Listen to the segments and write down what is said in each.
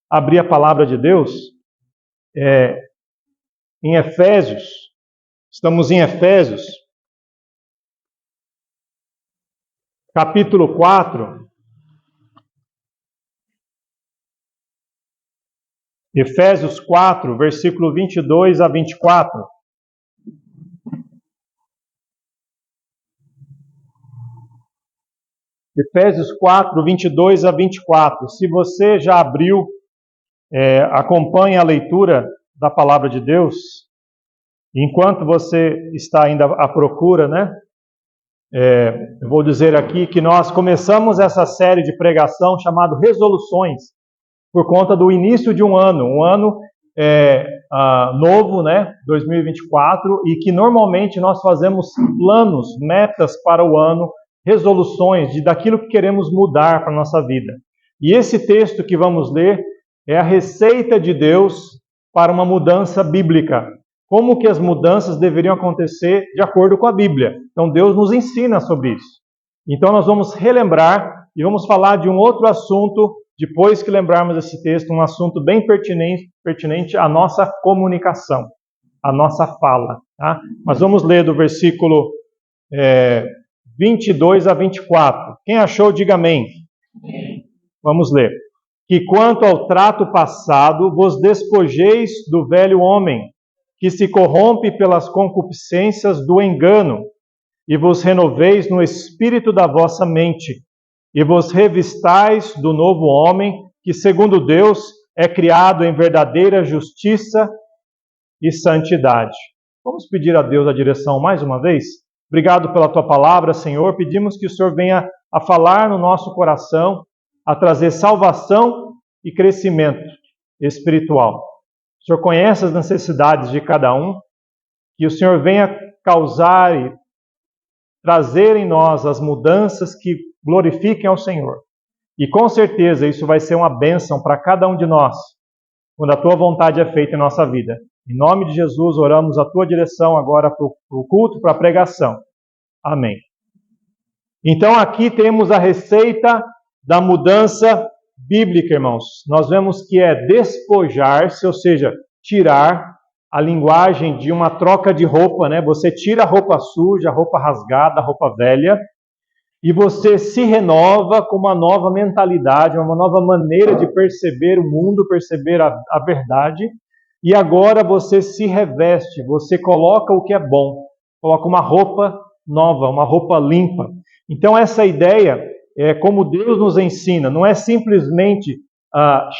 abrir a palavra de Deus em Efésios. Estamos em Efésios, capítulo 4. Efésios 4, versículo 22 a 24. Efésios 4, 22 a 24. Se você já abriu, acompanhe a leitura da palavra de Deus. Enquanto você está ainda à procura, né? Eu vou dizer aqui que nós começamos essa série de pregação chamada Resoluções, por conta do início de um ano novo, né? 2024, e que normalmente nós fazemos planos, metas para o ano, resoluções daquilo que queremos mudar para a nossa vida. E esse texto que vamos ler é a receita de Deus para uma mudança bíblica. Como que as mudanças deveriam acontecer de acordo com a Bíblia. Então Deus nos ensina sobre isso. Então nós vamos relembrar e vamos falar de um outro assunto, depois que lembrarmos esse texto, um assunto bem pertinente à nossa comunicação, à nossa fala. Tá? Mas vamos ler do versículo 22 a 24. Quem achou, diga amém. Vamos ler. Que quanto ao trato passado, vos despojeis do velho homem, que se corrompe pelas concupiscências do engano, e vos renoveis no espírito da vossa mente, e vos revistais do novo homem, que segundo Deus é criado em verdadeira justiça e santidade. Vamos pedir a Deus a direção mais uma vez? Obrigado pela tua palavra, Senhor. Pedimos que o Senhor venha a falar no nosso coração, a trazer salvação e crescimento espiritual. O Senhor conhece as necessidades de cada um, que o Senhor venha causar e trazer em nós as mudanças que glorifiquem ao Senhor. E com certeza isso vai ser uma bênção para cada um de nós, quando a tua vontade é feita em nossa vida. Em nome de Jesus, oramos a tua direção agora para o culto, para a pregação. Amém. Então aqui temos a receita da mudança bíblica, irmãos. Nós vemos que é despojar-se, ou seja, tirar, a linguagem de uma troca de roupa, né? Você tira a roupa suja, a roupa rasgada, a roupa velha, e você se renova com uma nova mentalidade, uma nova maneira de perceber o mundo, perceber a verdade. E agora você se reveste, você coloca o que é bom, coloca uma roupa nova, uma roupa limpa. Então essa ideia é como Deus nos ensina, não é simplesmente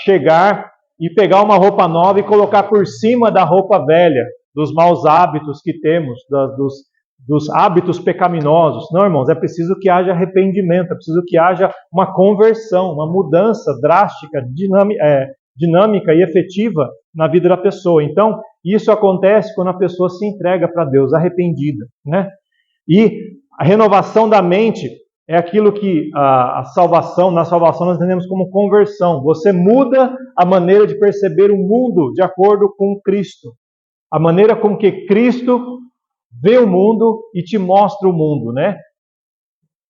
chegar e pegar uma roupa nova e colocar por cima da roupa velha, dos maus hábitos que temos, dos hábitos pecaminosos. Não, irmãos, é preciso que haja arrependimento, é preciso que haja uma conversão, uma mudança drástica, dinâmica e efetiva na vida da pessoa. Então, isso acontece quando a pessoa se entrega para Deus, arrependida, né? E a renovação da mente é aquilo que na salvação nós entendemos como conversão. Você muda a maneira de perceber o mundo de acordo com Cristo. A maneira com que Cristo vê o mundo e te mostra o mundo, né?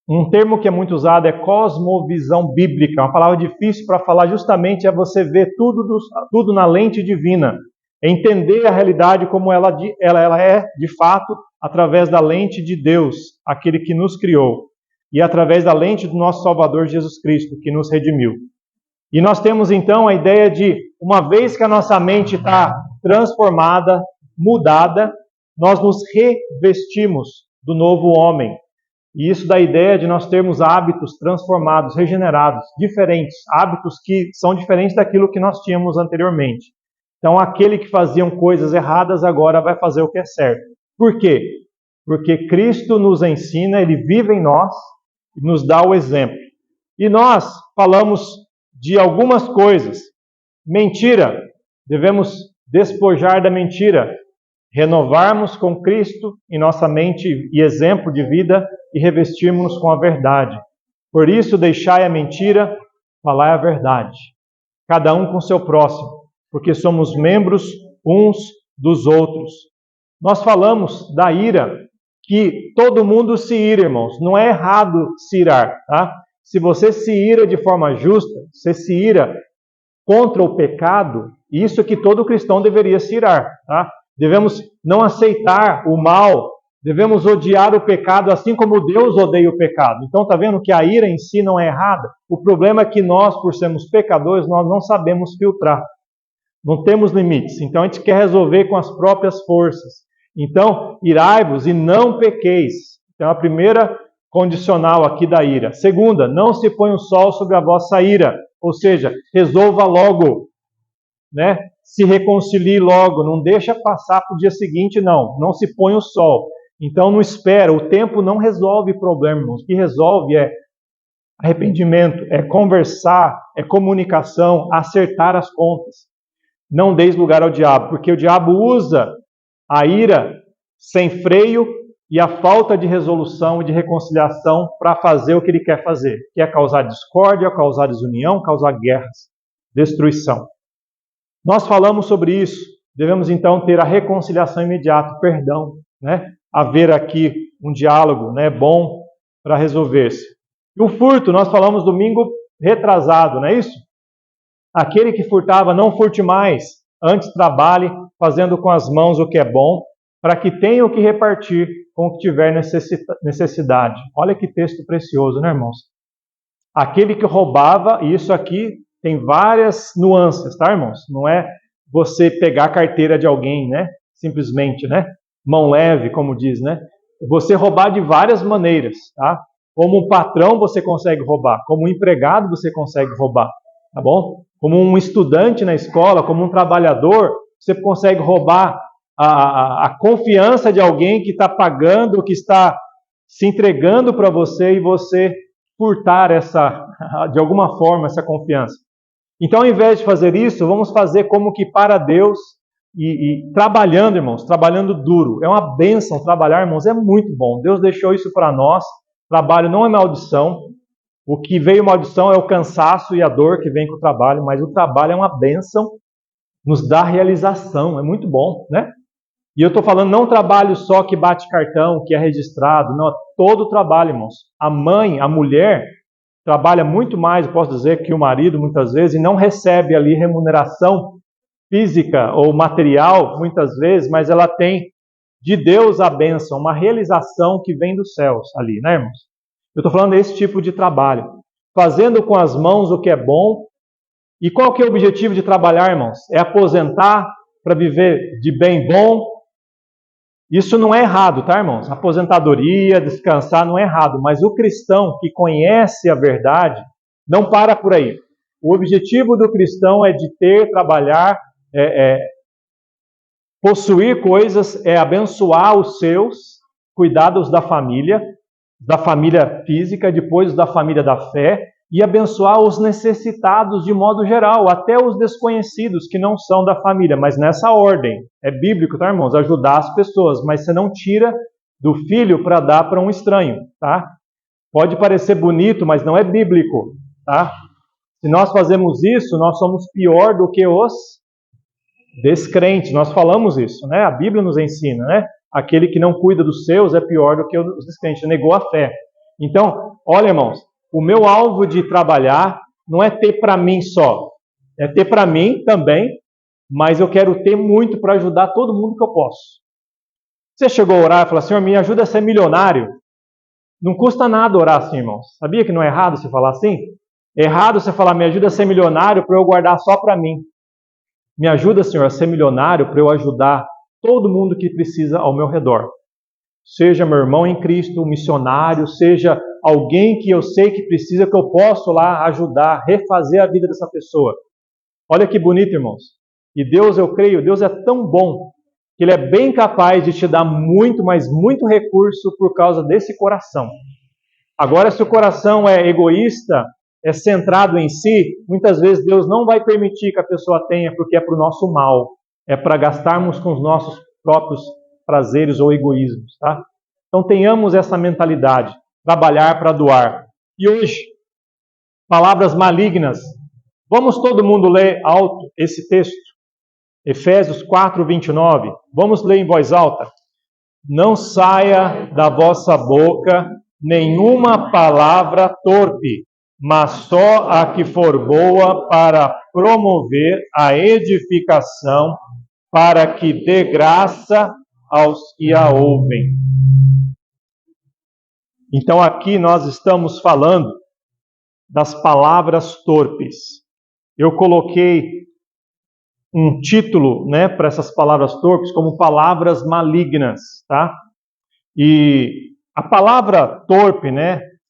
Um termo que é muito usado é cosmovisão bíblica. Uma palavra difícil para falar justamente é você ver tudo na lente divina. É entender a realidade como ela é de fato através da lente de Deus, aquele que nos criou. E através da lente do nosso Salvador Jesus Cristo, que nos redimiu. E nós temos então a ideia de, uma vez que a nossa mente está transformada, mudada, nós nos revestimos do novo homem. E isso dá a ideia de nós termos hábitos transformados, regenerados, diferentes, hábitos que são diferentes daquilo que nós tínhamos anteriormente. Então aquele que fazia coisas erradas agora vai fazer o que é certo. Por quê? Porque Cristo nos ensina, Ele vive em nós, e nos dá o exemplo. E nós falamos de algumas coisas. Mentira, devemos despojar da mentira, renovarmos com Cristo em nossa mente e exemplo de vida e revestirmos com a verdade. Por isso, deixai a mentira, falai a verdade. Cada um com seu próximo, porque somos membros uns dos outros. Nós falamos da ira, que todo mundo se ira, irmãos. Não é errado se irar, tá? Se você se ira de forma justa, você se ira contra o pecado, isso que todo cristão deveria se irar, tá? Devemos não aceitar o mal, devemos odiar o pecado assim como Deus odeia o pecado. Então, tá vendo que a ira em si não é errada? O problema é que nós, por sermos pecadores, nós não sabemos filtrar. Não temos limites. Então, a gente quer resolver com as próprias forças. Então, irai-vos e não pequeis. Então, a primeira condicional aqui da ira. Segunda, não se põe o sol sobre a vossa ira. Ou seja, resolva logo, né? Se reconcilie logo. Não deixa passar para o dia seguinte, não. Não se põe o sol. Então, não espera. O tempo não resolve problema, irmãos. O que resolve é arrependimento, é conversar, é comunicação, acertar as contas. Não deis lugar ao diabo, porque o diabo usa a ira sem freio e a falta de resolução e de reconciliação para fazer o que ele quer fazer, que é causar discórdia, causar desunião, causar guerras, destruição. Nós falamos sobre isso, devemos então ter a reconciliação imediata, perdão, né? Haver aqui um diálogo, né, bom para resolver-se. E o furto, nós falamos domingo retrasado, não é isso? Aquele que furtava, não furte mais, antes trabalhe, fazendo com as mãos o que é bom, para que tenha o que repartir com o que tiver necessidade. Olha que texto precioso, né, irmãos? Aquele que roubava, e isso aqui tem várias nuances, tá, irmãos? Não é você pegar a carteira de alguém, né? Simplesmente, né? Mão leve, como diz, né? Você roubar de várias maneiras, tá? Como um patrão você consegue roubar, como um empregado você consegue roubar, tá bom? Como um estudante na escola, como um trabalhador, você consegue roubar a confiança de alguém que está pagando, que está se entregando para você e você furtar de alguma forma essa confiança. Então, ao invés de fazer isso, vamos fazer como que para Deus e trabalhando, irmãos, trabalhando duro. É uma bênção trabalhar, irmãos, é muito bom. Deus deixou isso para nós. Trabalho não é maldição. O que veio maldição é o cansaço e a dor que vem com o trabalho, mas o trabalho é uma bênção, nos dá realização, é muito bom, né? E eu estou falando não trabalho só que bate cartão, que é registrado, não, todo o trabalho, irmãos. A mãe, a mulher, trabalha muito mais, eu posso dizer, que o marido, muitas vezes, e não recebe ali remuneração física ou material, muitas vezes, mas ela tem de Deus a bênção, uma realização que vem dos céus ali, né, irmãos? Eu estou falando desse tipo de trabalho. Fazendo com as mãos o que é bom. E qual que é o objetivo de trabalhar, irmãos? É aposentar para viver de bem bom. Isso não é errado, tá, irmãos? Aposentadoria, descansar não é errado. Mas o cristão que conhece a verdade não para por aí. O objetivo do cristão é de ter, trabalhar, possuir coisas, é abençoar os seus, cuidar da família física, depois da família da fé, e abençoar os necessitados de modo geral, até os desconhecidos que não são da família, mas nessa ordem. É bíblico, tá, irmãos? Ajudar as pessoas, mas você não tira do filho para dar para um estranho, tá? Pode parecer bonito, mas não é bíblico, tá? Se nós fazemos isso, nós somos pior do que os descrentes. Nós falamos isso, né? A Bíblia nos ensina, né? Aquele que não cuida dos seus é pior do que os descrentes, negou a fé. Então, olha, irmãos, o meu alvo de trabalhar não é ter para mim só, é ter para mim também, mas eu quero ter muito para ajudar todo mundo que eu posso. Você chegou a orar e falou, Senhor, me ajuda a ser milionário? Não custa nada orar assim, irmãos. Sabia que não é errado você falar assim? É errado você falar, me ajuda a ser milionário para eu guardar só para mim. Me ajuda, Senhor, a ser milionário para eu ajudar todo mundo que precisa ao meu redor. Seja meu irmão em Cristo, um missionário, seja alguém que eu sei que precisa, que eu posso lá ajudar, refazer a vida dessa pessoa. Olha que bonito, irmãos. E Deus, eu creio, Deus é tão bom, que Ele é bem capaz de te dar muito, mas muito recurso por causa desse coração. Agora, se o coração é egoísta, é centrado em si, muitas vezes Deus não vai permitir que a pessoa tenha, porque é para o nosso mal. É para gastarmos com os nossos próprios prazeres ou egoísmos, tá? Então tenhamos essa mentalidade, trabalhar para doar. E hoje, palavras malignas. Vamos todo mundo ler alto esse texto? Efésios 4:29. Vamos ler em voz alta. Não saia da vossa boca nenhuma palavra torpe, mas só a que for boa para promover a edificação, para que dê graça aos que a ouvem. Então aqui nós estamos falando das palavras torpes. Eu coloquei um título, para essas palavras torpes como palavras malignas, tá? E a palavra torpe,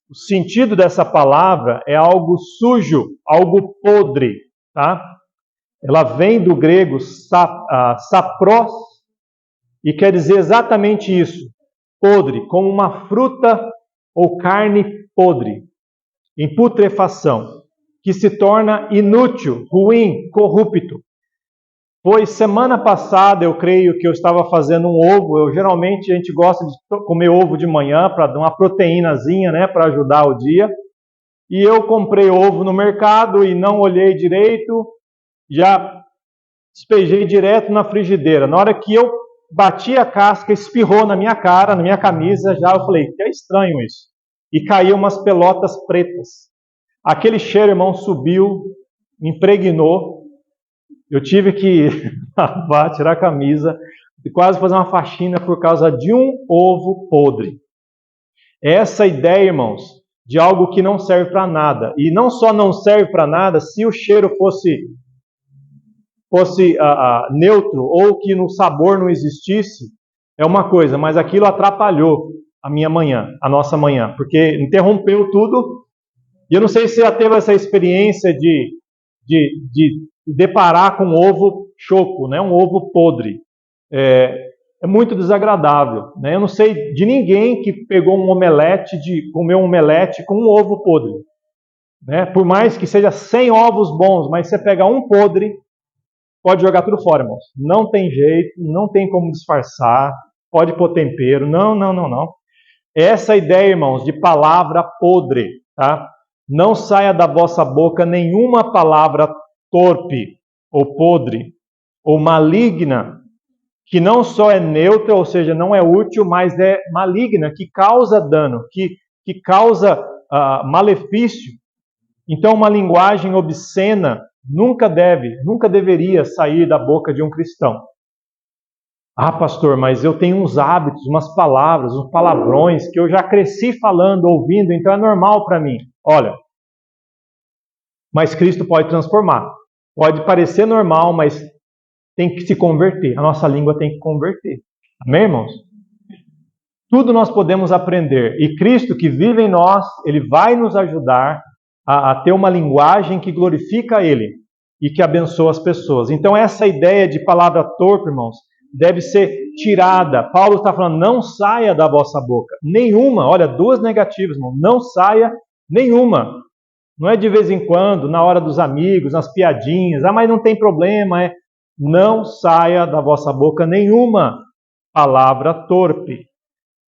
o sentido dessa palavra é algo sujo, algo podre, tá? Ela vem do grego sapros e quer dizer exatamente isso, podre, como uma fruta ou carne podre, em putrefação, que se torna inútil, ruim, corrupto. Pois semana passada, eu creio que eu estava fazendo um ovo. Geralmente a gente gosta de comer ovo de manhã para dar uma proteínazinha, para ajudar o dia. E eu comprei ovo no mercado e não olhei direito, já despejei direto na frigideira. Na hora que eu bati a casca, espirrou na minha cara, na minha camisa, já eu falei, que é estranho isso. E caiu umas pelotas pretas. Aquele cheiro, irmão, subiu, me impregnou. Eu tive que lavar, tirar a camisa e quase fazer uma faxina por causa de um ovo podre. Essa ideia, irmãos, de algo que não serve para nada. E não só não serve para nada, se o cheiro fosse neutro ou que no sabor não existisse, é uma coisa, mas aquilo atrapalhou a minha manhã, a nossa manhã, porque interrompeu tudo. E eu não sei se você já teve essa experiência de deparar com um ovo choco, um ovo podre. É muito desagradável. Eu não sei de ninguém que pegou comeu um omelete com um ovo podre. Por mais que seja 100 ovos bons, mas você pega um podre, pode jogar tudo fora, irmãos. Não tem jeito, não tem como disfarçar, pode pôr tempero, não. Essa ideia, irmãos, de palavra podre, tá? Não saia da vossa boca nenhuma palavra torpe, ou podre, ou maligna, que não só é neutra, ou seja, não é útil, mas é maligna, que causa dano, que causa malefício. Então, uma linguagem obscena nunca deveria sair da boca de um cristão. Ah, pastor, mas eu tenho uns hábitos, umas palavras, uns palavrões que eu já cresci falando, ouvindo, então é normal para mim. Olha, mas Cristo pode transformar. Pode parecer normal, mas tem que se converter. A nossa língua tem que converter. Amém, irmãos? Tudo nós podemos aprender. E Cristo que vive em nós, Ele vai nos ajudar a ter uma linguagem que glorifica Ele e que abençoa as pessoas. Então essa ideia de palavra torpe, irmãos, deve ser tirada. Paulo está falando, não saia da vossa boca. Nenhuma, olha, duas negativas, irmão. Não saia nenhuma. Não é de vez em quando, na hora dos amigos, nas piadinhas. Ah, mas não tem problema. Não saia da vossa boca nenhuma palavra torpe.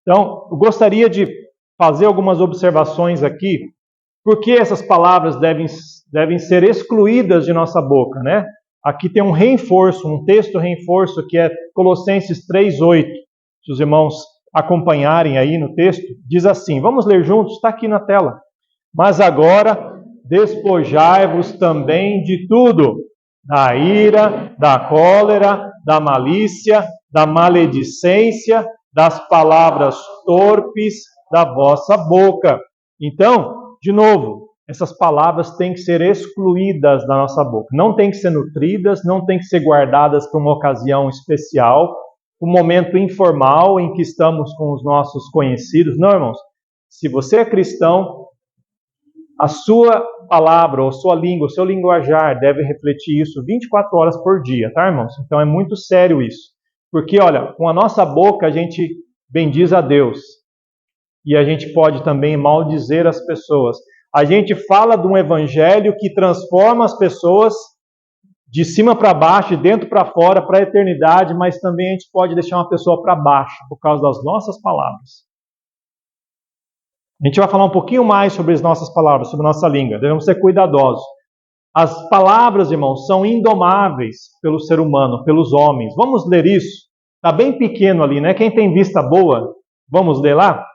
Então, eu gostaria de fazer algumas observações aqui. Por que essas palavras devem ser excluídas de nossa boca, Aqui tem um reforço, um texto reforço, que é Colossenses 3:8. Se os irmãos acompanharem aí no texto, diz assim, vamos ler juntos, está aqui na tela. Mas agora, despojai-vos também de tudo, da ira, da cólera, da malícia, da maledicência, das palavras torpes da vossa boca. Então, de novo, essas palavras têm que ser excluídas da nossa boca. Não têm que ser nutridas, não têm que ser guardadas para uma ocasião especial, um momento informal em que estamos com os nossos conhecidos. Não, irmãos. Se você é cristão, a sua palavra, ou sua língua, o seu linguajar deve refletir isso 24 horas por dia, tá, irmãos? Então é muito sério isso. Porque, olha, com a nossa boca a gente bendiz a Deus. E a gente pode também maldizer as pessoas. A gente fala de um evangelho que transforma as pessoas de cima para baixo, de dentro para fora, para a eternidade, mas também a gente pode deixar uma pessoa para baixo por causa das nossas palavras. A gente vai falar um pouquinho mais sobre as nossas palavras, sobre a nossa língua. Devemos ser cuidadosos. As palavras, irmãos, são indomáveis pelo ser humano, pelos homens. Vamos ler isso? Está bem pequeno ali, Quem tem vista boa, vamos ler lá?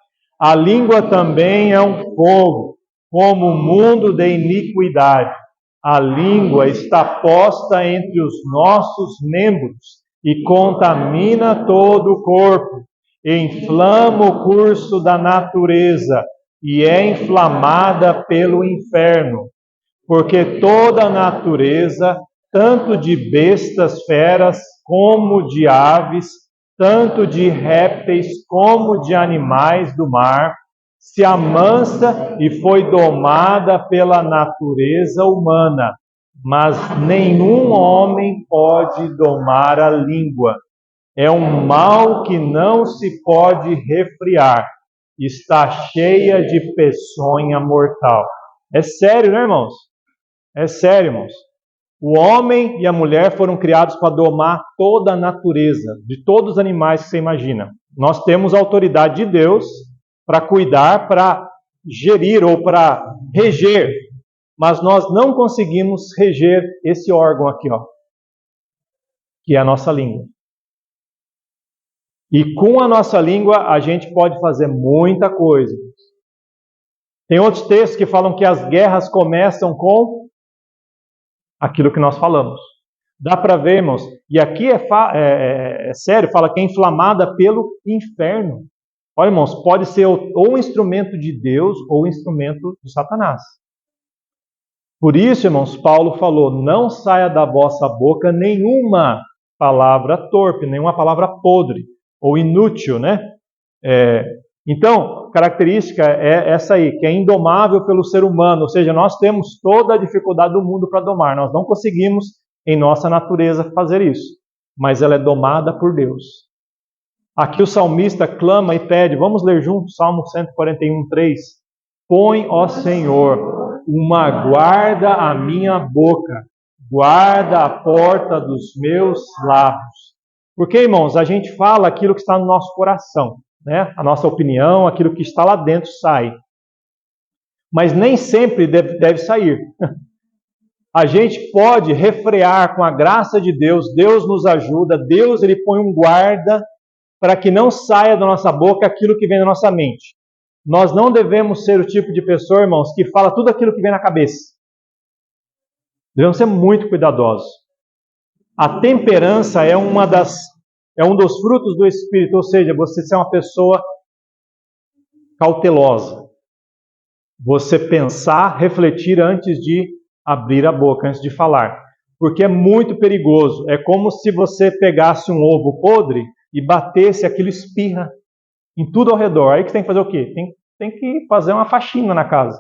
A língua também é um fogo, como um mundo de iniquidade. A língua está posta entre os nossos membros e contamina todo o corpo, inflama o curso da natureza e é inflamada pelo inferno, porque toda a natureza, tanto de bestas feras como de aves, tanto de répteis como de animais do mar, se amansa e foi domada pela natureza humana, mas nenhum homem pode domar a língua. É um mal que não se pode refrear, está cheia de peçonha mortal. É sério, né, irmãos? É sério, irmãos. O homem e a mulher foram criados para domar toda a natureza, de todos os animais que você imagina. Nós temos a autoridade de Deus para cuidar, para gerir ou para reger, mas nós não conseguimos reger esse órgão aqui, ó, que é a nossa língua. E com a nossa língua a gente pode fazer muita coisa. Tem outros textos que falam que as guerras começam com aquilo que nós falamos. Dá para ver, irmãos, e aqui é sério, fala que é inflamada pelo inferno. Olha, irmãos, pode ser ou um instrumento de Deus ou um instrumento de Satanás. Por isso, irmãos, Paulo falou, não saia da vossa boca nenhuma palavra torpe, nenhuma palavra podre ou inútil, né? Então, característica é essa aí, que é indomável pelo ser humano, ou seja, nós temos toda a dificuldade do mundo para domar, nós não conseguimos em nossa natureza fazer isso, mas ela é domada por Deus. Aqui o salmista clama e pede, vamos ler juntos, Salmo 141:3. Põe, ó Senhor, uma guarda à minha boca, guarda a porta dos meus lábios. Porque, irmãos, a gente fala aquilo que está no nosso coração, né? A nossa opinião, aquilo que está lá dentro sai. Mas nem sempre deve sair. A gente pode refrear com a graça de Deus, Deus nos ajuda, Deus ele põe um guarda para que não saia da nossa boca aquilo que vem da nossa mente. Nós não devemos ser o tipo de pessoa, irmãos, que fala tudo aquilo que vem na cabeça. Devemos ser muito cuidadosos. A temperança é um dos frutos do Espírito, ou seja, você ser uma pessoa cautelosa. Você pensar, refletir antes de abrir a boca, antes de falar. Porque é muito perigoso. É como se você pegasse um ovo podre e batesse, aquilo espirra em tudo ao redor. Aí que você tem que fazer o quê? Tem que fazer uma faxina na casa.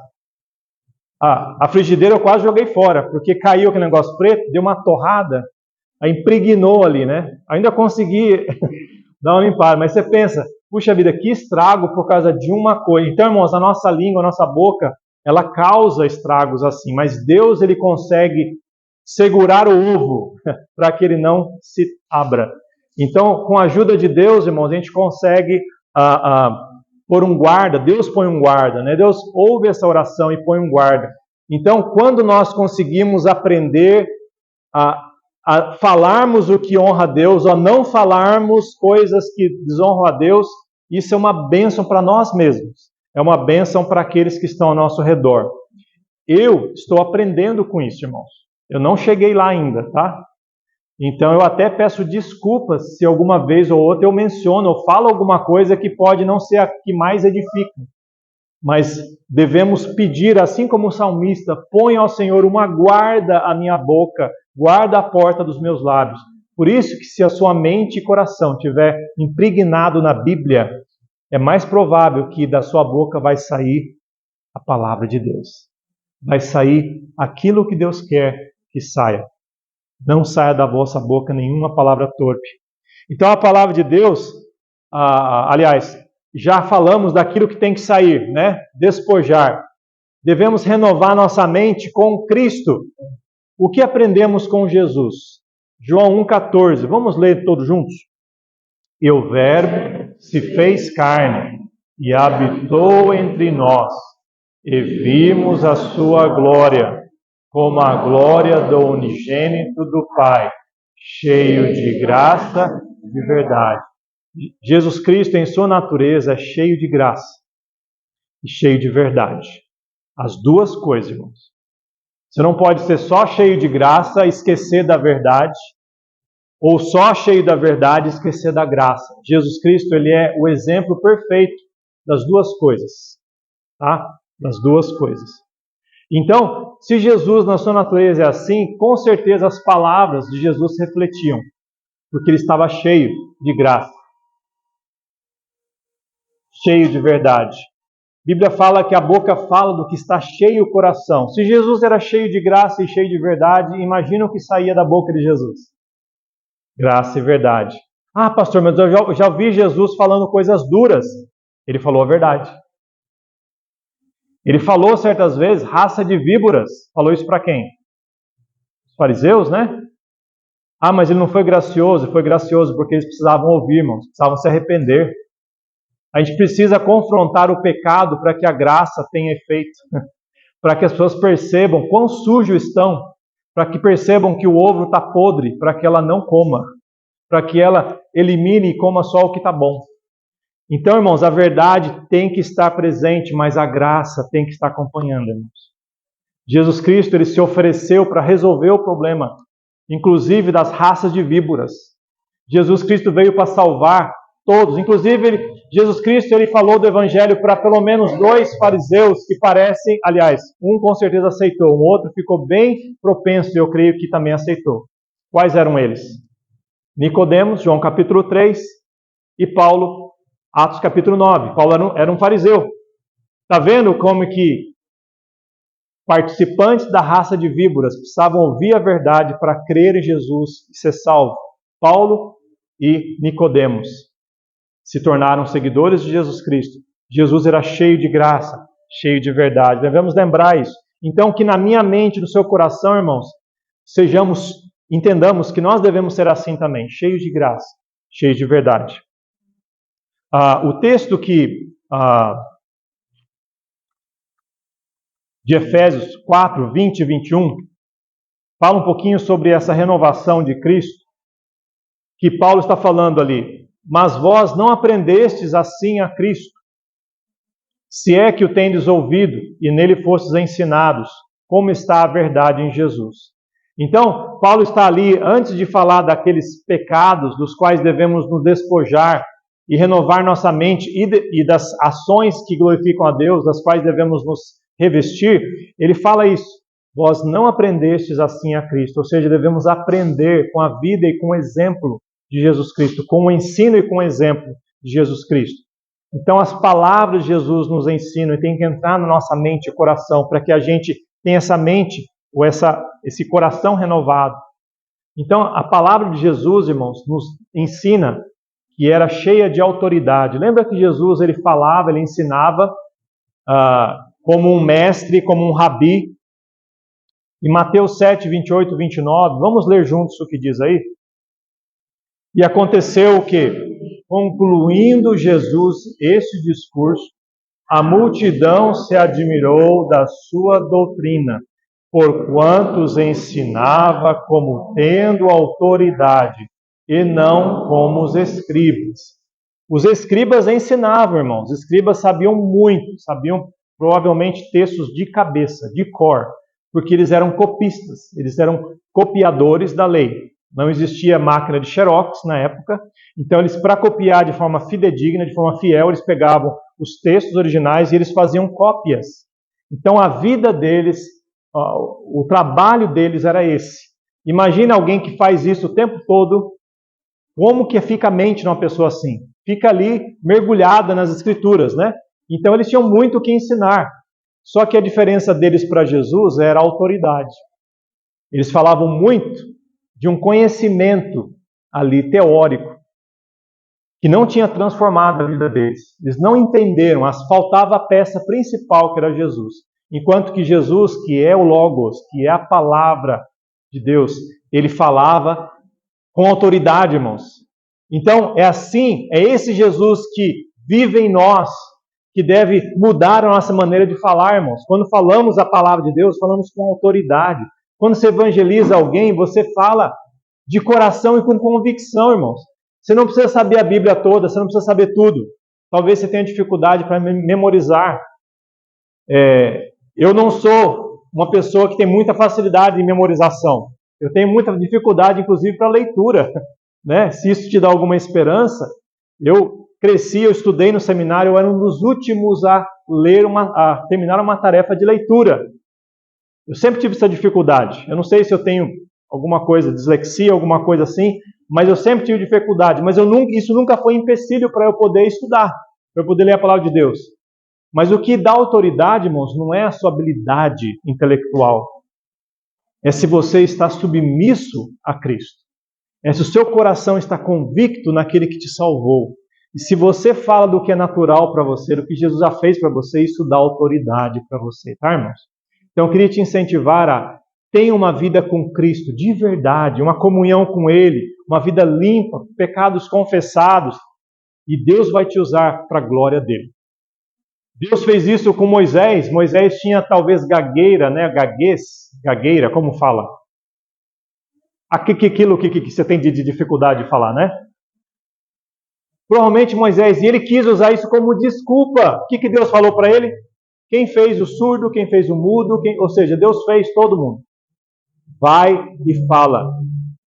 A frigideira eu quase joguei fora, porque caiu aquele negócio preto, deu uma torrada, aí impregnou ali, né? Ainda consegui dar uma limpada, mas você pensa, puxa vida, que estrago por causa de uma coisa. Então, irmãos, a nossa língua, a nossa boca, ela causa estragos assim, mas Deus ele consegue segurar o ovo para que ele não se abra. Então, com a ajuda de Deus, irmãos, a gente consegue pôr um guarda. Deus põe um guarda, né? Deus ouve essa oração e põe um guarda. Então, quando nós conseguimos aprender a falarmos o que honra a Deus, ou a não falarmos coisas que desonram a Deus, isso é uma bênção para nós mesmos. É uma bênção para aqueles que estão ao nosso redor. Eu estou aprendendo com isso, irmãos. Eu não cheguei lá ainda, tá? Então eu até peço desculpas se alguma vez ou outra eu menciono ou falo alguma coisa que pode não ser a que mais edifica. Mas devemos pedir, assim como o salmista, põe ao Senhor uma guarda à minha boca, guarda a porta dos meus lábios. Por isso que se a sua mente e coração estiver impregnado na Bíblia, é mais provável que da sua boca vai sair a palavra de Deus. Vai sair aquilo que Deus quer que saia. Não saia da vossa boca nenhuma palavra torpe. Então a palavra de Deus, aliás, já falamos daquilo que tem que sair, né? Despojar. Devemos renovar nossa mente com Cristo. O que aprendemos com Jesus? João 1,14. Vamos ler todos juntos? E o Verbo se fez carne e habitou entre nós, e vimos a sua glória, como a glória do unigênito do Pai, cheio de graça e de verdade. Jesus Cristo, em sua natureza, é cheio de graça e cheio de verdade. As duas coisas, irmãos. Você não pode ser só cheio de graça e esquecer da verdade, ou só cheio da verdade e esquecer da graça. Jesus Cristo, ele é o exemplo perfeito das duas coisas, tá? Das duas coisas. Então, se Jesus na sua natureza é assim, com certeza as palavras de Jesus refletiam, porque ele estava cheio de graça, cheio de verdade. A Bíblia fala que a boca fala do que está cheio o coração. Se Jesus era cheio de graça e cheio de verdade, imagina o que saía da boca de Jesus. Graça e verdade. Ah, pastor, mas eu já ouvi Jesus falando coisas duras. Ele falou a verdade. Ele falou certas vezes, raça de víboras. Falou isso para quem? Os fariseus, né? Ah, mas ele não foi gracioso. Foi gracioso porque eles precisavam ouvir, irmãos. Precisavam se arrepender. A gente precisa confrontar o pecado para que a graça tenha efeito. Para que as pessoas percebam quão sujos estão. Para que percebam que o ovo está podre, para que ela não coma. Para que ela elimine e coma só o que está bom. Então, irmãos, a verdade tem que estar presente, mas a graça tem que estar acompanhando, irmãos. Jesus Cristo, ele se ofereceu para resolver o problema, inclusive das raças de víboras. Jesus Cristo veio para salvar todos. Inclusive, Jesus Cristo, ele falou do Evangelho para pelo menos 2 fariseus que parecem, aliás, um com certeza aceitou, o outro ficou bem propenso e eu creio que também aceitou. Quais eram eles? Nicodemos, João capítulo 3, e Paulo, Atos capítulo 9. Paulo era um fariseu. Está vendo como que participantes da raça de víboras precisavam ouvir a verdade para crer em Jesus e ser salvo? Paulo e Nicodemos se tornaram seguidores de Jesus Cristo. Jesus era cheio de graça, cheio de verdade. Devemos lembrar isso. Então, que na minha mente, no seu coração, irmãos, entendamos que nós devemos ser assim também, cheios de graça, cheios de verdade. O texto de Efésios 4, 20 e 21, fala um pouquinho sobre essa renovação de Cristo, que Paulo está falando ali. Mas vós não aprendestes assim a Cristo, se é que o tendes ouvido e nele fostes ensinados, como está a verdade em Jesus. Então, Paulo está ali, antes de falar daqueles pecados dos quais devemos nos despojar e renovar nossa mente e das ações que glorificam a Deus, das quais devemos nos revestir, ele fala isso. Vós não aprendestes assim a Cristo, ou seja, devemos aprender com a vida e com o exemplo de Jesus Cristo, com o ensino e com o exemplo de Jesus Cristo. Então as palavras de Jesus nos ensinam e tem que entrar na nossa mente e coração para que a gente tenha essa mente ou esse coração renovado. Então a palavra de Jesus, irmãos, nos ensina que era cheia de autoridade. Lembra que Jesus ele falava, ele ensinava como um mestre, como um rabi. Em Mateus 7, 28 e 29, vamos ler juntos o que diz aí? E aconteceu o quê? Concluindo Jesus este discurso, a multidão se admirou da sua doutrina, porquanto os ensinava como tendo autoridade, e não como os escribas. Os escribas ensinavam, irmãos. Os escribas sabiam muito, sabiam provavelmente textos de cabeça, de cor, porque eles eram copistas, eles eram copiadores da lei. Não existia máquina de xerox na época, então eles, para copiar de forma fidedigna, de forma fiel, eles pegavam os textos originais e eles faziam cópias. Então a vida deles, o trabalho deles era esse. Imagina alguém que faz isso o tempo todo, como que fica a mente de uma pessoa assim? Fica ali mergulhada nas escrituras, né? Então eles tinham muito o que ensinar. Só que a diferença deles para Jesus era a autoridade. Eles falavam muito de um conhecimento ali teórico que não tinha transformado a vida deles. Eles não entenderam, faltava a peça principal que era Jesus. Enquanto que Jesus, que é o Logos, que é a palavra de Deus, ele falava com autoridade, irmãos. Então é assim, é esse Jesus que vive em nós, que deve mudar a nossa maneira de falar, irmãos. Quando falamos a palavra de Deus, falamos com autoridade. Quando você evangeliza alguém, você fala de coração e com convicção, irmãos. Você não precisa saber a Bíblia toda, você não precisa saber tudo. Talvez você tenha dificuldade para memorizar. Eu não sou uma pessoa que tem muita facilidade em memorização. Eu tenho muita dificuldade, inclusive, para leitura, né? Se isso te dá alguma esperança, eu cresci, eu estudei no seminário, eu era um dos últimos a terminar uma tarefa de leitura. Eu sempre tive essa dificuldade. Eu não sei se eu tenho alguma coisa, dislexia, alguma coisa assim, mas eu sempre tive dificuldade. Mas isso nunca foi empecilho para eu poder estudar, para eu poder ler a palavra de Deus. Mas o que dá autoridade, irmãos, não é a sua habilidade intelectual. É se você está submisso a Cristo. É se o seu coração está convicto naquele que te salvou. E se você fala do que é natural para você, do que Jesus já fez para você, isso dá autoridade para você, tá, irmãos? Então eu queria te incentivar a ter uma vida com Cristo de verdade, uma comunhão com Ele, uma vida limpa, pecados confessados, e Deus vai te usar para a glória dele. Deus fez isso com Moisés. Moisés tinha talvez gagueira, né? Gagueira, como fala? Aquilo que você tem de dificuldade de falar, né? Provavelmente Moisés, e ele quis usar isso como desculpa. O que Deus falou para ele? Quem fez o surdo, quem fez o mudo, ou seja, Deus fez todo mundo. Vai e fala.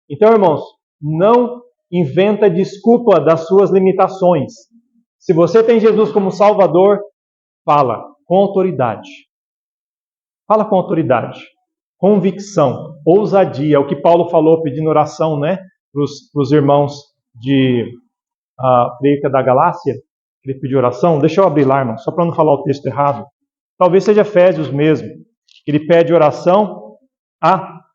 Então, irmãos, não inventa desculpa das suas limitações. Se você tem Jesus como Salvador, fala com autoridade. Fala com autoridade. Convicção, ousadia. O que Paulo falou pedindo oração, né? Para os irmãos creio que é da Galácia. Ele pediu oração. Deixa eu abrir lá, irmão, só para não falar o texto errado. Talvez seja Efésios mesmo. Ele pede oração.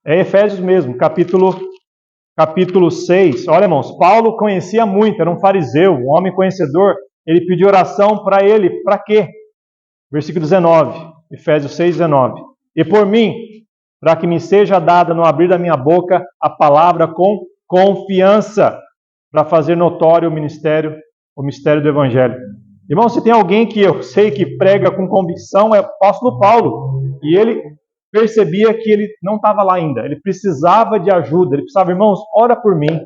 É Efésios mesmo, capítulo 6. Olha, irmãos, Paulo conhecia muito, era um fariseu, um homem conhecedor. Ele pediu oração para ele, para quê? Versículo 19, Efésios 6, 19. E por mim, para que me seja dada no abrir da minha boca a palavra com confiança, para fazer notório o mistério do Evangelho. Irmão, se tem alguém que eu sei que prega com convicção, é o apóstolo Paulo. E ele percebia que ele não estava lá ainda. Ele precisava de ajuda. Ele precisava, irmãos, ora por mim.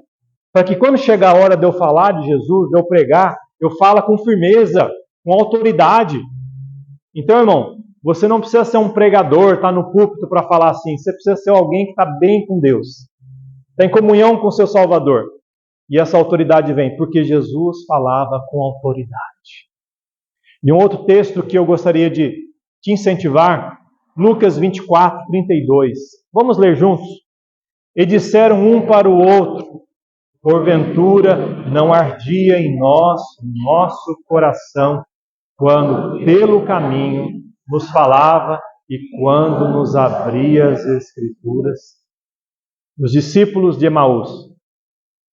Para que quando chegar a hora de eu falar de Jesus, de eu pregar, eu falo com firmeza, com autoridade. Então, irmão, você não precisa ser um pregador, estar no púlpito para falar assim. Você precisa ser alguém que está bem com Deus. Está em comunhão com o seu Salvador. E essa autoridade vem porque Jesus falava com autoridade. E um outro texto que eu gostaria de te incentivar, Lucas 24, 32. Vamos ler juntos? E disseram um para o outro, porventura não ardia em nós o nosso coração, quando pelo caminho nos falava e quando nos abria as Escrituras. Os discípulos de Emaús,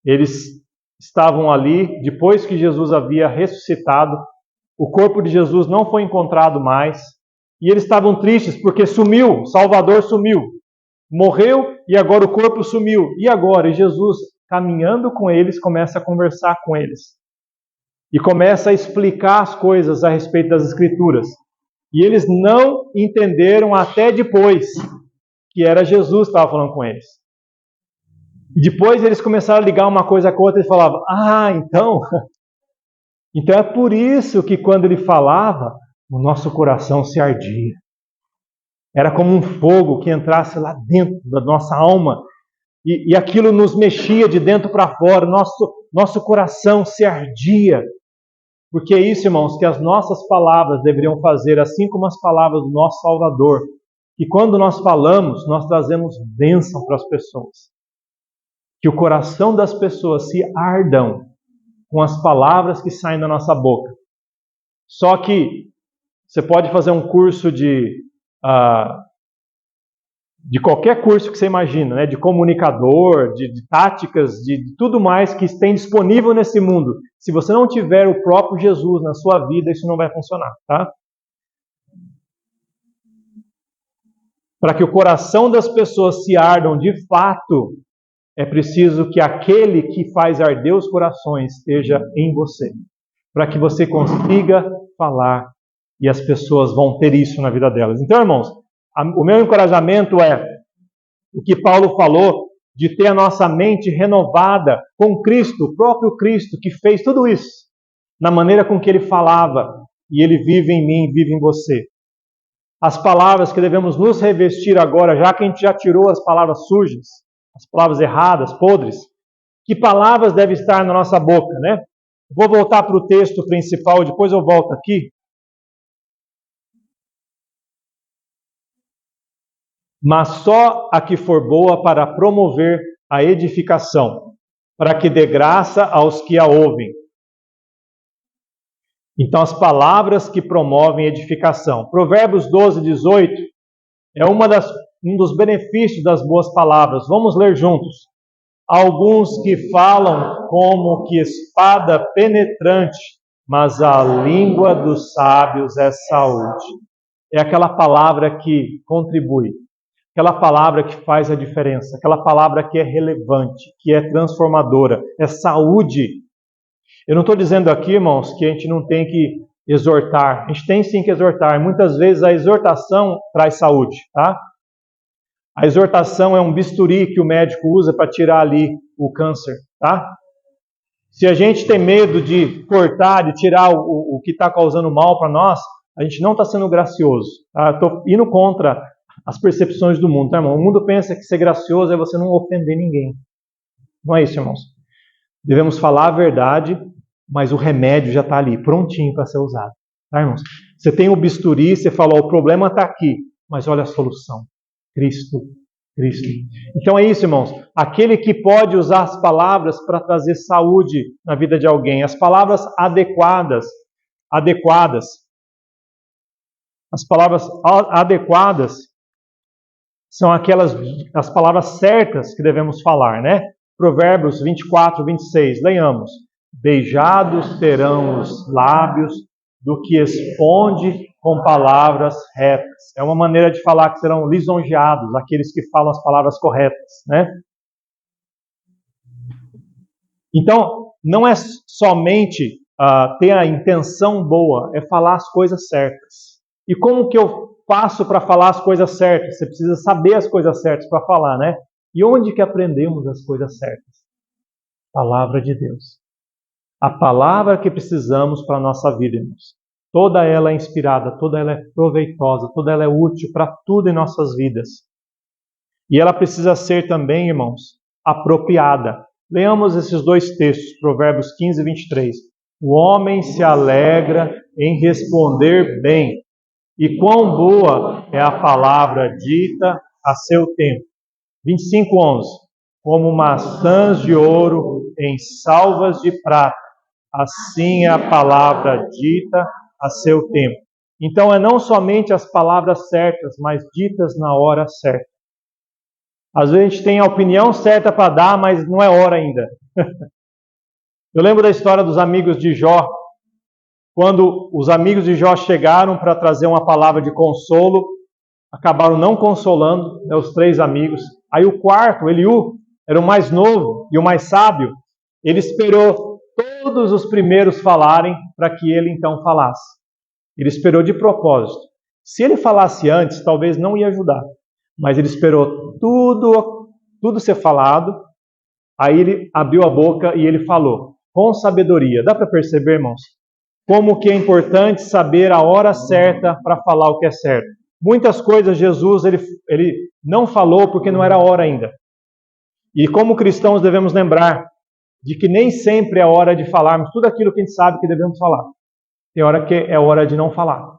eles estavam ali, depois que Jesus havia ressuscitado, o corpo de Jesus não foi encontrado mais, e eles estavam tristes porque sumiu, Salvador sumiu, morreu e agora o corpo sumiu. E agora? E Jesus, caminhando com eles, começa a conversar com eles. E começa a explicar as coisas a respeito das Escrituras. E eles não entenderam até depois que era Jesus que estava falando com eles. E depois eles começaram a ligar uma coisa com a outra e falavam, então é por isso que quando ele falava, o nosso coração se ardia. Era como um fogo que entrasse lá dentro da nossa alma e aquilo nos mexia de dentro para fora, nosso coração se ardia. Porque é isso, irmãos, que as nossas palavras deveriam fazer, assim como as palavras do nosso Salvador. Que quando nós falamos, nós trazemos bênção para as pessoas. Que o coração das pessoas se ardam com as palavras que saem da nossa boca. Só que você pode fazer um curso de qualquer curso que você imagina, né? De comunicador, de táticas, de tudo mais que tem disponível nesse mundo. Se você não tiver o próprio Jesus na sua vida, isso não vai funcionar, tá? Para que o coração das pessoas se ardam de fato, é preciso que aquele que faz arder os corações esteja em você. Para que você consiga falar e as pessoas vão ter isso na vida delas. Então, irmãos, o meu encorajamento é o que Paulo falou de ter a nossa mente renovada com Cristo, o próprio Cristo que fez tudo isso, na maneira com que ele falava, e ele vive em mim, vive em você. as palavras que devemos nos revestir agora, já que a gente já tirou as palavras sujas, as palavras erradas, podres, que palavras devem estar na nossa boca, né? Vou voltar para o texto principal, depois eu volto aqui. Mas só a que for boa para promover a edificação, para que dê graça aos que a ouvem. Então, as palavras que promovem edificação. Provérbios 12, 18 é um dos benefícios das boas palavras. Vamos ler juntos. Alguns que falam como que espada penetrante, mas a língua dos sábios é saúde. É aquela palavra que contribui, aquela palavra que faz a diferença, aquela palavra que é relevante, que é transformadora, é saúde. Eu não estou dizendo aqui, irmãos, que a gente não tem que exortar. A gente tem sim que exortar. Muitas vezes a exortação traz saúde, tá? A exortação é um bisturi que o médico usa para tirar ali o câncer, tá? Se a gente tem medo de cortar, de tirar o que está causando mal para nós, a gente não está sendo gracioso. Tá? Estou indo contra as percepções do mundo, tá, irmão? O mundo pensa que ser gracioso é você não ofender ninguém. Não é isso, irmãos. Devemos falar a verdade, mas o remédio já está ali, prontinho para ser usado. Tá, irmãos? Você tem o bisturi, você fala, o problema está aqui, mas olha a solução. Cristo. Então é isso, irmãos. Aquele que pode usar as palavras para trazer saúde na vida de alguém. As palavras adequadas. As palavras adequadas são as palavras certas que devemos falar, né? Provérbios 24, 26. Leiamos. Beijados serão os lábios do que responde com palavras retas. É uma maneira de falar que serão lisonjeados aqueles que falam as palavras corretas, né? Então, não é somente ter a intenção boa, é falar as coisas certas. E como que eu faço para falar as coisas certas? Você precisa saber as coisas certas para falar, né? E onde que aprendemos as coisas certas? Palavra de Deus. A palavra que precisamos para a nossa vida, irmãos. Toda ela é inspirada, toda ela é proveitosa, toda ela é útil para tudo em nossas vidas. E ela precisa ser também, irmãos, apropriada. Leamos esses dois textos, Provérbios 15 e 23. O homem se alegra em responder bem, e quão boa é a palavra dita a seu tempo. 25:11. Como maçãs de ouro em salvas de prata, assim é a palavra dita a seu tempo. Então é não somente as palavras certas, mas ditas na hora certa. Às vezes a gente tem a opinião certa para dar, mas não é hora ainda. Eu lembro da história dos amigos de Jó. Quando os amigos de Jó chegaram para trazer uma palavra de consolo, acabaram não consolando, né, os três amigos. Aí o quarto, Eliú, era o mais novo e o mais sábio. Ele esperou todos os primeiros falarem para que ele então falasse. Ele esperou de propósito. Se ele falasse antes, talvez não ia ajudar. Mas ele esperou tudo ser falado. Aí ele abriu a boca e ele falou com sabedoria. Dá para perceber, irmãos? Como que é importante saber a hora certa para falar o que é certo. Muitas coisas Jesus ele não falou porque não era a hora ainda. E como cristãos devemos lembrar de que nem sempre é hora de falarmos tudo aquilo que a gente sabe que devemos falar. Tem hora que é hora de não falar.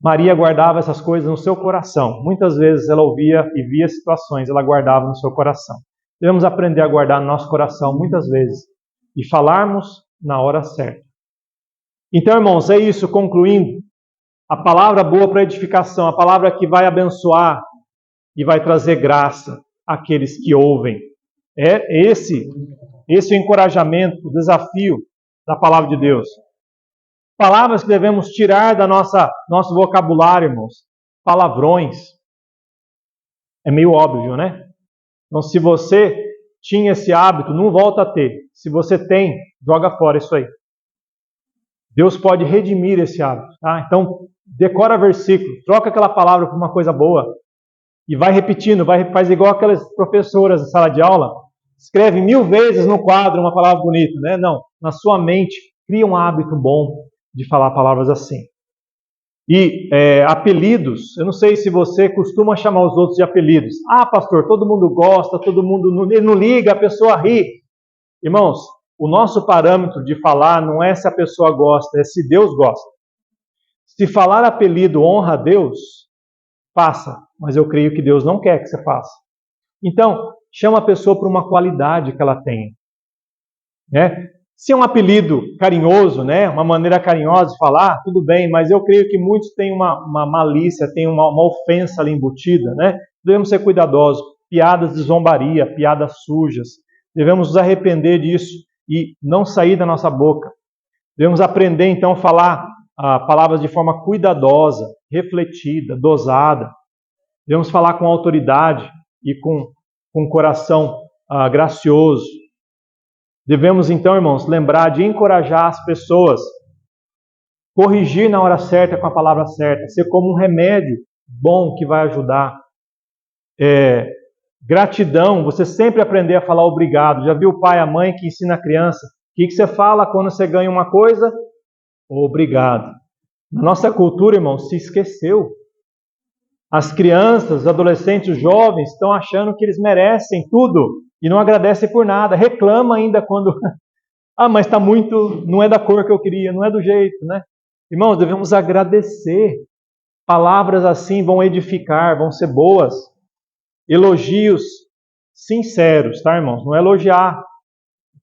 Maria guardava essas coisas no seu coração. Muitas vezes ela ouvia e via situações, ela guardava no seu coração. Devemos aprender a guardar no nosso coração muitas vezes e falarmos na hora certa. Então, irmãos, é isso, concluindo. A palavra boa para edificação, a palavra que vai abençoar e vai trazer graça àqueles que ouvem. É esse o encorajamento, o desafio da palavra de Deus. Palavras que devemos tirar da nosso vocabulário, irmãos. Palavrões. É meio óbvio, né? Então, se você tinha esse hábito, não volta a ter. Se você tem, joga fora isso aí. Deus pode redimir esse hábito. Tá? Então, decora versículo, troca aquela palavra por uma coisa boa e vai repetindo, faz igual aquelas professoras de sala de aula, escreve 1000 vezes no quadro uma palavra bonita, né? Não, na sua mente, cria um hábito bom de falar palavras assim. E apelidos, eu não sei se você costuma chamar os outros de apelidos. Ah, pastor, todo mundo gosta, todo mundo ele não liga, a pessoa ri. Irmãos, o nosso parâmetro de falar não é se a pessoa gosta, é se Deus gosta. Se falar apelido honra a Deus, faça, mas eu creio que Deus não quer que você faça. Então, chama a pessoa por uma qualidade que ela tem. Né? Se é um apelido carinhoso, né? Uma maneira carinhosa de falar, tudo bem, mas eu creio que muitos têm uma malícia, têm uma ofensa ali embutida. Né? Devemos ser cuidadosos. Piadas de zombaria, piadas sujas. Devemos nos arrepender disso e não sair da nossa boca. Devemos aprender, então, a falar palavras de forma cuidadosa, refletida, dosada. Devemos falar com autoridade e com um coração gracioso. Devemos, então, irmãos, lembrar de encorajar as pessoas, corrigir na hora certa com a palavra certa, ser como um remédio bom que vai ajudar. Gratidão, você sempre aprender a falar obrigado. Já viu o pai e a mãe que ensina a criança? O que você fala quando você ganha uma coisa? Obrigado. Na nossa cultura, irmãos, se esqueceu. As crianças, os adolescentes, os jovens estão achando que eles merecem tudo e não agradecem por nada. Reclama ainda quando... mas está muito... não é da cor que eu queria, não é do jeito, né? Irmãos, devemos agradecer. Palavras assim vão edificar, vão ser boas. Elogios sinceros, tá, irmãos? Não é elogiar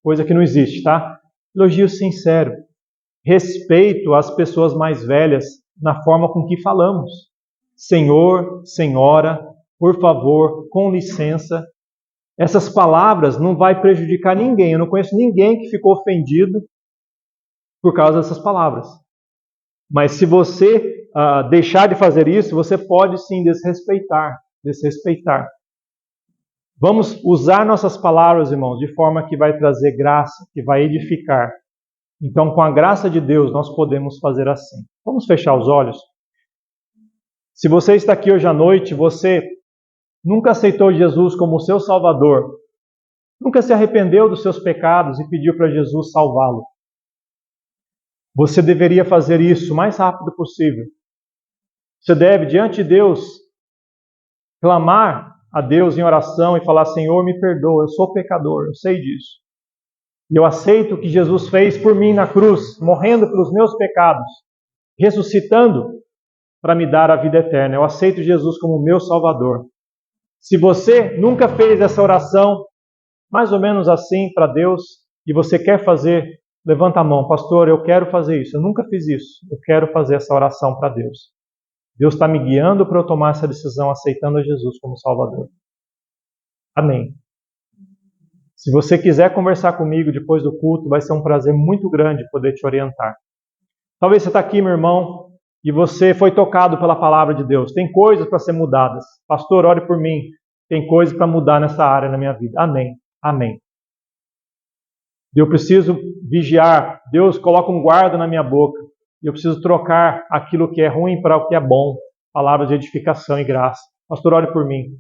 coisa que não existe, tá? Elogio sincero. Respeito às pessoas mais velhas na forma com que falamos. Senhor, senhora, por favor, com licença. Essas palavras não vai prejudicar ninguém. Eu não conheço ninguém que ficou ofendido por causa dessas palavras. Mas se você deixar de fazer isso, você pode sim desrespeitar. Vamos usar nossas palavras, irmãos, de forma que vai trazer graça, que vai edificar. Então, com a graça de Deus, nós podemos fazer assim. Vamos fechar os olhos? Se você está aqui hoje à noite, você nunca aceitou Jesus como seu Salvador, nunca se arrependeu dos seus pecados e pediu para Jesus salvá-lo. Você deveria fazer isso o mais rápido possível. Você deve, diante de Deus, clamar a Deus em oração e falar: Senhor, me perdoa, eu sou pecador, eu sei disso. E eu aceito o que Jesus fez por mim na cruz, morrendo pelos meus pecados, ressuscitando para me dar a vida eterna. Eu aceito Jesus como meu Salvador. Se você nunca fez essa oração, mais ou menos assim para Deus, e você quer fazer, levanta a mão. Pastor, eu quero fazer isso. Eu nunca fiz isso. Eu quero fazer essa oração para Deus. Deus está me guiando para eu tomar essa decisão, aceitando a Jesus como Salvador. Amém. Se você quiser conversar comigo depois do culto, vai ser um prazer muito grande poder te orientar. Talvez você está aqui, meu irmão, e você foi tocado pela palavra de Deus. Tem coisas para ser mudadas. Pastor, ore por mim. Tem coisas para mudar nessa área na minha vida. Amém. Amém. Eu preciso vigiar. Deus coloca um guarda na minha boca. Eu preciso trocar aquilo que é ruim para o que é bom. Palavras de edificação e graça. Pastor, ore por mim.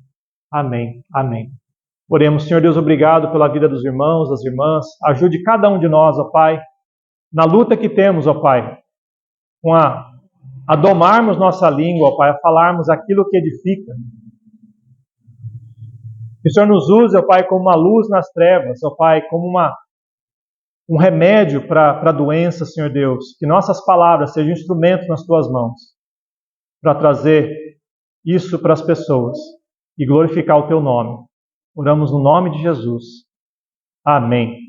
Amém. Amém. Oremos. Senhor Deus, obrigado pela vida dos irmãos, das irmãs. Ajude cada um de nós, ó Pai, na luta que temos, ó Pai, com a domarmos nossa língua, ó Pai, a falarmos aquilo que edifica. Que o Senhor nos use, ó Pai, como uma luz nas trevas, ó Pai, como um remédio para a doença, Senhor Deus. Que nossas palavras sejam instrumentos nas Tuas mãos para trazer isso para as pessoas e glorificar o Teu nome. Oramos no nome de Jesus. Amém.